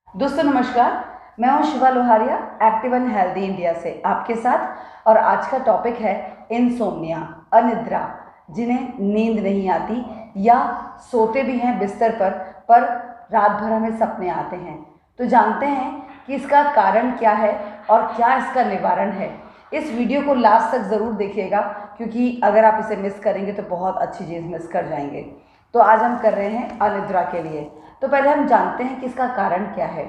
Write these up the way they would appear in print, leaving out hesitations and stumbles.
दोस्तों नमस्कार। मैं हूं Shiva Loharia, active and healthy India से आपके साथ। और आज का टॉपिक है इनसोम्निया, अनिद्रा, जिन्हें नींद नहीं आती या सोते भी हैं बिस्तर पर रात भर हमें सपने आते हैं। तो जानते हैं कि इसका कारण क्या है और क्या इसका निवारण है। इस वीडियो को लास्ट तक ज़रूर देखिएगा, क्योंकि अगर आप इसे मिस करेंगे तो बहुत अच्छी चीज़ मिस कर जाएंगे। तो आज हम कर रहे हैं अनिद्रा के लिए। तो पहले हम जानते हैं कि इसका कारण क्या है।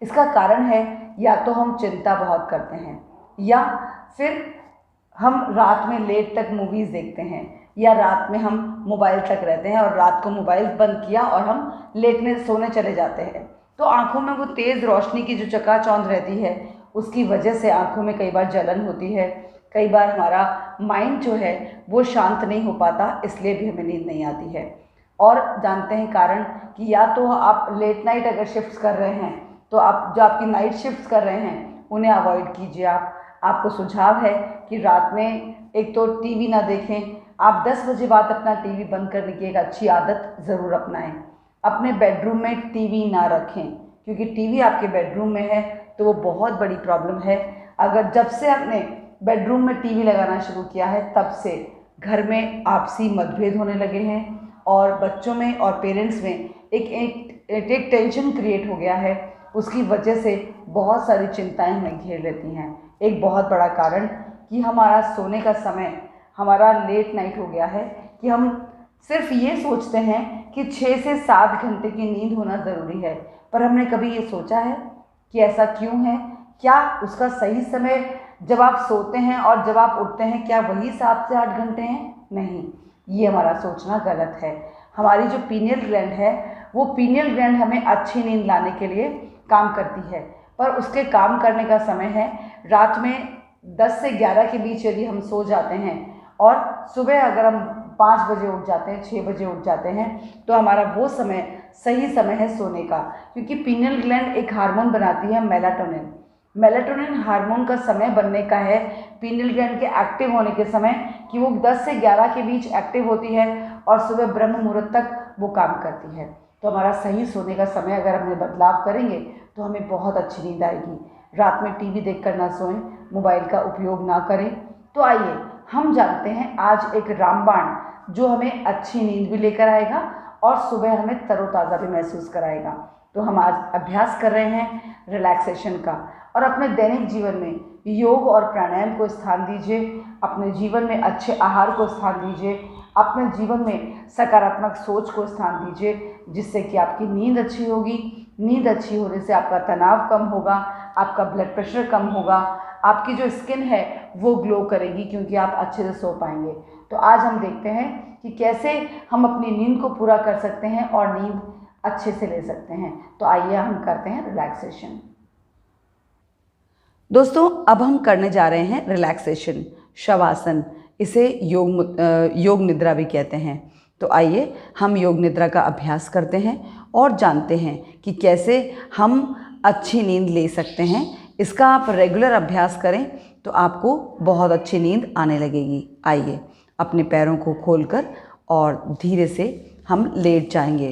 इसका कारण है या तो हम चिंता बहुत करते हैं, या फिर हम रात में लेट तक मूवीज़ देखते हैं, या रात में हम मोबाइल तक रहते हैं और रात को मोबाइल बंद किया और हम लेटने सोने चले जाते हैं। तो आँखों में वो तेज़ रोशनी की जो चकाचौंध रहती है, उसकी वजह से आँखों में कई बार जलन होती है। कई बार हमारा माइंड जो है वो शांत नहीं हो पाता, इसलिए भी हमें नींद नहीं आती है। और जानते हैं कारण कि या तो आप लेट नाइट अगर शिफ्ट्स कर रहे हैं, तो आप जो आपकी नाइट शिफ्ट्स कर रहे हैं उन्हें अवॉइड कीजिए। आपको सुझाव है कि रात में एक तो टीवी ना देखें। आप 10 बजे बाद अपना टीवी बंद करने की एक अच्छी आदत ज़रूर अपनाएं। अपने बेडरूम में टीवी ना रखें, क्योंकि टीवी आपके बेडरूम में है तो वो बहुत बड़ी प्रॉब्लम है। अगर जब से आपने बेडरूम में टीवी लगाना शुरू किया है, तब से घर में आपसी मतभेद होने लगे हैं और बच्चों में और पेरेंट्स में एक टेंशन क्रिएट हो गया है। उसकी वजह से बहुत सारी चिंताएं हमें घेर लेती हैं। एक बहुत बड़ा कारण कि हमारा सोने का समय हमारा लेट नाइट हो गया है, कि हम सिर्फ ये सोचते हैं कि 6 से 7 घंटे की नींद होना ज़रूरी है। पर हमने कभी ये सोचा है कि ऐसा क्यों है? क्या उसका सही समय जब आप सोते हैं और जब आप उठते हैं, क्या वही 7 से 8 घंटे हैं? नहीं, ये हमारा सोचना गलत है। हमारी जो पीनियल ग्लैंड है, वो पीनियल ग्लैंड हमें अच्छी नींद लाने के लिए काम करती है, पर उसके काम करने का समय है रात में 10 से 11 के बीच। यदि हम सो जाते हैं और सुबह अगर हम 5 बजे उठ जाते हैं, 6 बजे उठ जाते हैं, तो हमारा वो समय सही समय है सोने का। क्योंकि पीनियल ग्लैंड एक हार्मोन बनाती है, मेलाटोनिन। मेलाटोनिन हार्मोन का समय बनने का है पीनियल ग्लैंड के एक्टिव होने के समय, कि वो 10 से 11 के बीच एक्टिव होती है और सुबह ब्रह्म मुहूर्त तक वो काम करती है। तो हमारा सही सोने का समय अगर हमने बदलाव करेंगे तो हमें बहुत अच्छी नींद आएगी। रात में टीवी देखकर ना सोएं, मोबाइल का उपयोग ना करें। तो आइए हम जानते हैं आज एक रामबाण जो हमें अच्छी नींद भी लेकर आएगा और सुबह हमें तरोताज़ा भी महसूस कराएगा। तो हम आज अभ्यास कर रहे हैं रिलैक्सेशन का। और अपने दैनिक जीवन में योग और प्राणायाम को स्थान दीजिए। अपने जीवन में अच्छे आहार को स्थान दीजिए। अपने जीवन में सकारात्मक सोच को स्थान दीजिए, जिससे कि आपकी नींद अच्छी होगी। नींद अच्छी होने से आपका तनाव कम होगा, आपका ब्लड प्रेशर कम होगा, आपकी जो स्किन है वो ग्लो करेगी, क्योंकि आप अच्छे से सो पाएंगे। तो आज हम देखते हैं कि कैसे हम अपनी नींद को पूरा कर सकते हैं और नींद अच्छे से ले सकते हैं। तो आइए हम करते हैं रिलैक्सेशन। दोस्तों अब हम करने जा रहे हैं रिलैक्सेशन, शवासन। इसे योग निद्रा भी कहते हैं। तो आइए हम योग निद्रा का अभ्यास करते हैं और जानते हैं कि कैसे हम अच्छी नींद ले सकते हैं। इसका आप रेगुलर अभ्यास करें तो आपको बहुत अच्छी नींद आने लगेगी। आइए अपने पैरों को खोलकर और धीरे से हम लेट जाएंगे।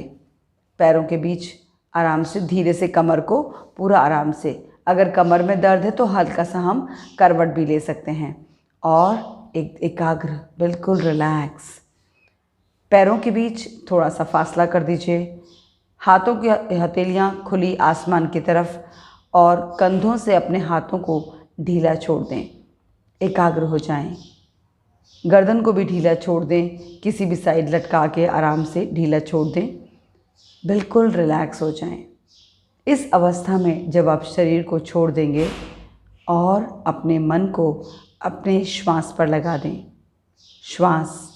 पैरों के बीच आराम से, धीरे से कमर को पूरा आराम से, अगर कमर में दर्द है तो हल्का सा हम करवट भी ले सकते हैं। और एकाग्र, बिल्कुल रिलैक्स। पैरों के बीच थोड़ा सा फासला कर दीजिए। हाथों की हथेलियाँ खुली आसमान की तरफ और कंधों से अपने हाथों को ढीला छोड़ दें। एकाग्र हो जाएं। गर्दन को भी ढीला छोड़ दें, किसी भी साइड लटका के आराम से ढीला छोड़ दें। बिल्कुल रिलैक्स हो जाएं। इस अवस्था में जब आप शरीर को छोड़ देंगे और अपने मन को अपने श्वास पर लगा दें, श्वास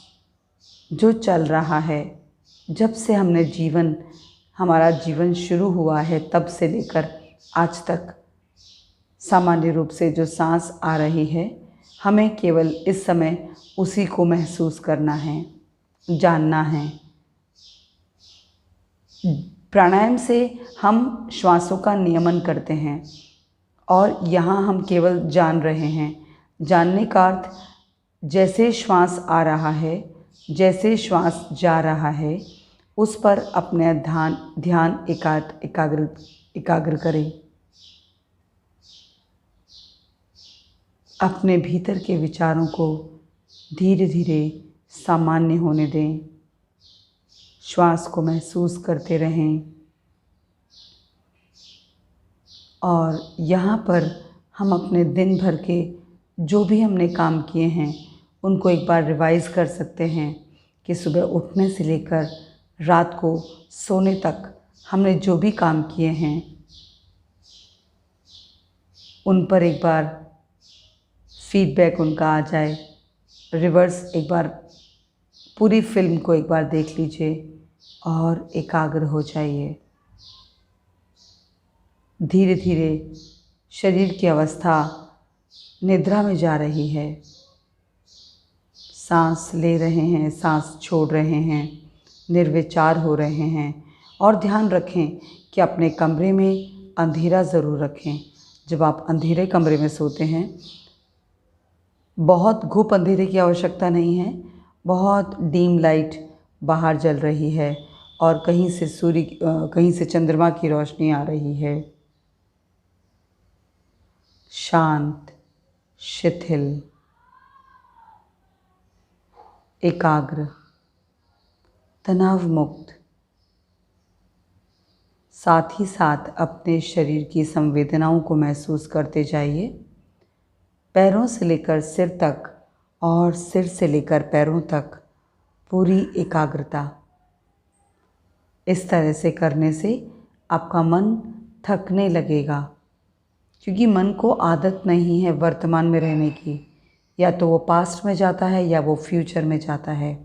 जो चल रहा है, जब से हमारा जीवन शुरू हुआ है तब से लेकर आज तक, सामान्य रूप से जो सांस आ रही है, हमें केवल इस समय उसी को महसूस करना है, जानना है। प्राणायाम से हम श्वासों का नियमन करते हैं और यहाँ हम केवल जान रहे हैं। जानने का अर्थ, जैसे श्वास आ रहा है, जैसे श्वास जा रहा है, उस पर अपने ध्यान एकाग्र एकाग्र करें। अपने भीतर के विचारों को धीरे धीरे सामान्य होने दें। श्वास को महसूस करते रहें और यहाँ पर हम अपने दिन भर के जो भी हमने काम किए हैं उनको एक बार रिवाइज़ कर सकते हैं कि सुबह उठने से लेकर रात को सोने तक हमने जो भी काम किए हैं उन पर एक बार फीडबैक उनका आ जाए। रिवर्स एक बार पूरी फिल्म को एक बार देख लीजिए और एकाग्र हो जाइए। धीरे धीरे शरीर की अवस्था निद्रा में जा रही है। सांस ले रहे हैं, सांस छोड़ रहे हैं, निर्विचार हो रहे हैं। और ध्यान रखें कि अपने कमरे में अंधेरा ज़रूर रखें। जब आप अंधेरे कमरे में सोते हैं, बहुत घुप अंधेरे की आवश्यकता नहीं है। बहुत डीम लाइट बाहर जल रही है और कहीं से चंद्रमा की रोशनी आ रही है। शांत, शिथिल, एकाग्र, तनाव मुक्त। साथ ही साथ अपने शरीर की संवेदनाओं को महसूस करते जाइए। पैरों से लेकर सिर तक और सिर से लेकर पैरों तक पूरी एकाग्रता। इस तरह से करने से आपका मन थकने लगेगा, क्योंकि मन को आदत नहीं है वर्तमान में रहने की। या तो वो पास्ट में जाता है या वो फ्यूचर में जाता है।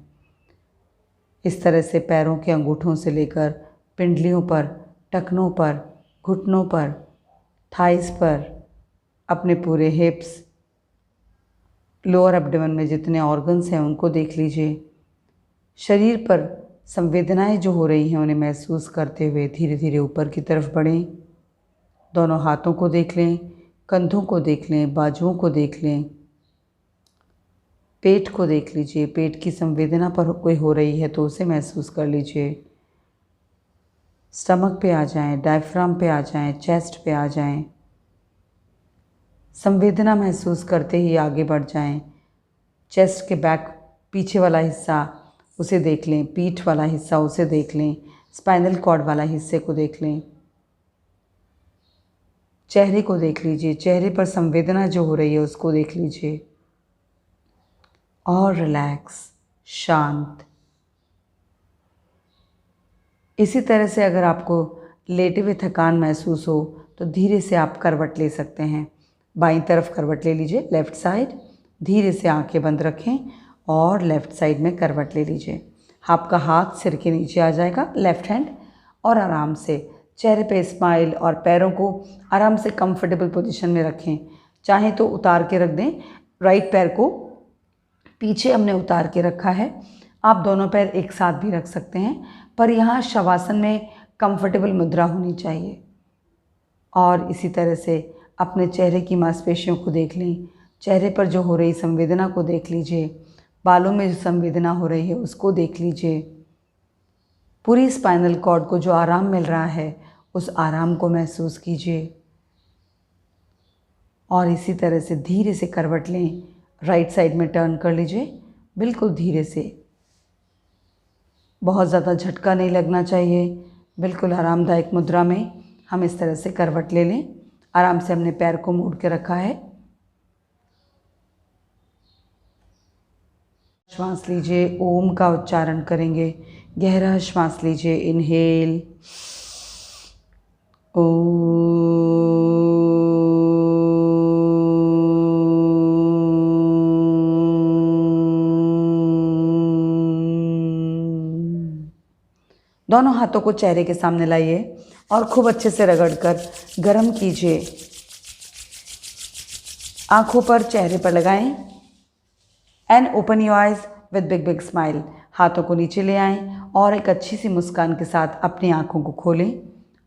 इस तरह से पैरों के अंगूठों से लेकर पिंडलियों पर, टखनों पर, घुटनों पर, थाइस पर, अपने पूरे हिप्स, लोअर एब्डोमेन में जितने ऑर्गन्स हैं उनको देख लीजिए। शरीर पर संवेदनाएं जो हो रही हैं उन्हें महसूस करते हुए धीरे धीरे ऊपर की तरफ बढ़ें। दोनों हाथों को देख लें, कंधों को देख लें, बाजुओं को देख लें, पेट को देख लीजिए। पेट की संवेदना पर कोई हो रही है तो उसे महसूस कर लीजिए। स्टमक पे आ जाएं, डायफ्राम पे आ जाएं, चेस्ट पे आ जाएं। संवेदना महसूस करते ही आगे बढ़ जाएं। चेस्ट के बैक पीछे वाला हिस्सा उसे देख लें, पीठ वाला हिस्सा उसे देख लें, स्पाइनल कॉर्ड वाला हिस्से को देख लें। चेहरे को देख लीजिए, चेहरे पर संवेदना जो हो रही है उसको देख लीजिए और रिलैक्स, शांत। इसी तरह से अगर आपको लेटे हुए थकान महसूस हो तो धीरे से आप करवट ले सकते हैं। बाईं तरफ करवट ले लीजिए, लेफ़्ट साइड। धीरे से आंखें बंद रखें और लेफ़्ट साइड में करवट ले लीजिए। आपका हाथ सिर के नीचे आ जाएगा, लेफ़्ट हैंड, और आराम से चेहरे पे स्माइल और पैरों को आराम से कंफर्टेबल पोजीशन में रखें। चाहे तो उतार के रख दें। राइट पैर को पीछे हमने उतार के रखा है। आप दोनों पैर एक साथ भी रख सकते हैं, पर यहाँ शवासन में कंफर्टेबल मुद्रा होनी चाहिए। और इसी तरह से अपने चेहरे की मांसपेशियों को देख लें। चेहरे पर जो हो रही संवेदना को देख लीजिए। बालों में जो संवेदना हो रही है उसको देख लीजिए। पूरी स्पाइनल कॉर्ड को जो आराम मिल रहा है उस आराम को महसूस कीजिए। और इसी तरह से धीरे से करवट लें, राइट साइड में टर्न कर लीजिए, बिल्कुल धीरे से। बहुत ज़्यादा झटका नहीं लगना चाहिए। बिल्कुल आरामदायक मुद्रा में हम इस तरह से करवट ले लें। आराम से हमने पैर को मोड़ के रखा है। श्वास लीजिए, ओम का उच्चारण करेंगे। गहरा श्वास लीजिए, इनहेल, दोनों हाथों को चेहरे के सामने लाइए और खूब अच्छे से रगड़कर गर्म कीजिए। आंखों पर, चेहरे पर लगाएं and open your eyes with big big smile. हाथों को नीचे ले आएं और एक अच्छी सी मुस्कान के साथ अपनी आंखों को खोलें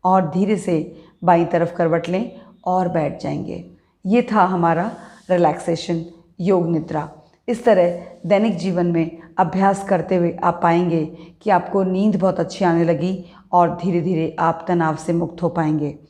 और धीरे से बाईं तरफ करवट लें और बैठ जाएंगे। ये था हमारा रिलैक्सेशन योग निद्रा। इस तरह दैनिक जीवन में अभ्यास करते हुए आप पाएंगे कि आपको नींद बहुत अच्छी आने लगी और धीरे धीरे आप तनाव से मुक्त हो पाएंगे।